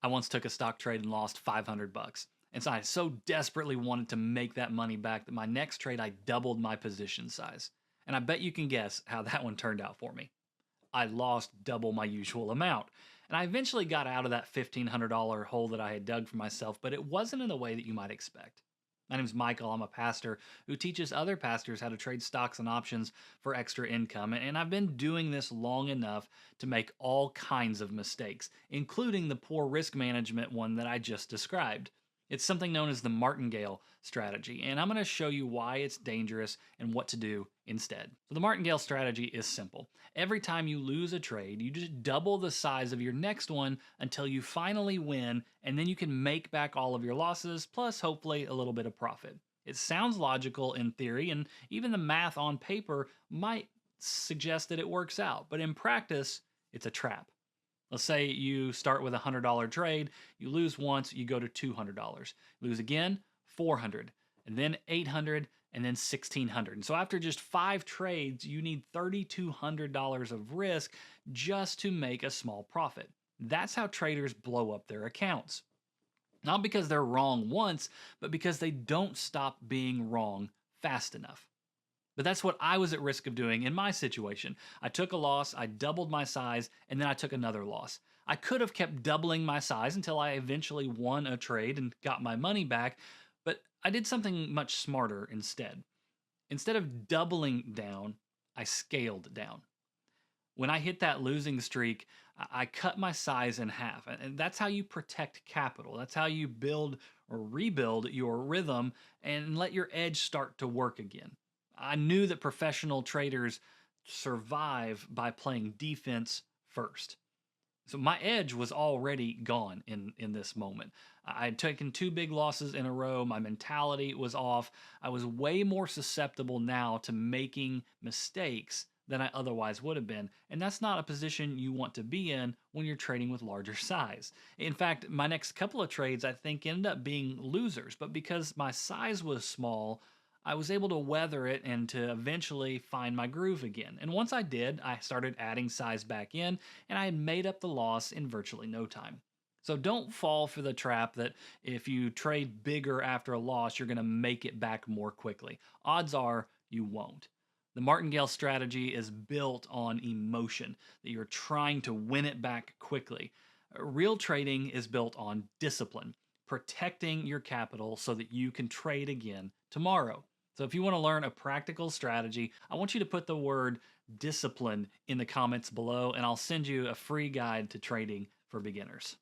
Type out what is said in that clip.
I once took a stock trade and lost 500 bucks. And so I so desperately wanted to make that money back that my next trade I doubled my position size. And I bet you can guess how that one turned out for me. I lost double my usual amount. And I eventually got out of that $1,500 hole that I had dug for myself, but it wasn't in the way that you might expect. My name's Michael. I'm a pastor who teaches other pastors how to trade stocks and options for extra income. And I've been doing this long enough to make all kinds of mistakes, including the poor risk management one that I just described. It's something known as the Martingale strategy, and I'm going to show you why it's dangerous and what to do instead. So, the Martingale strategy is simple. Every time you lose a trade, you just double the size of your next one until you finally win, and then you can make back all of your losses, plus hopefully a little bit of profit. It sounds logical in theory, and even the math on paper might suggest that it works out, but in practice, it's a trap. Let's say you start with a $100 trade, you lose once, you go to $200. Lose again, 400, and then 800, and then 1600. And so after just 5 trades, you need $3,200 of risk just to make a small profit. That's how traders blow up their accounts. Not because they're wrong once, but because they don't stop being wrong fast enough. But that's what I was at risk of doing in my situation. I took a loss, I doubled my size, and then I took another loss. I could have kept doubling my size until I eventually won a trade and got my money back, but I did something much smarter instead. Instead of doubling down, I scaled down. When I hit that losing streak, I cut my size in half. And that's how you protect capital. That's how you build or rebuild your rhythm and let your edge start to work again. I knew that professional traders survive by playing defense first. So my edge was already gone in this moment. I had taken 2 big losses in a row. My mentality was off. I was way more susceptible now to making mistakes than I otherwise would have been. And that's not a position you want to be in when you're trading with larger size. In fact, my next couple of trades I think ended up being losers, but because my size was small, I was able to weather it and to eventually find my groove again. And once I did, I started adding size back in, and I had made up the loss in virtually no time. So don't fall for the trap that if you trade bigger after a loss, you're going to make it back more quickly. Odds are you won't. The Martingale strategy is built on emotion, that you're trying to win it back quickly. Real trading is built on discipline, protecting your capital so that you can trade again tomorrow. So if you want to learn a practical strategy, I want you to put the word discipline in the comments below, and I'll send you a free guide to trading for beginners.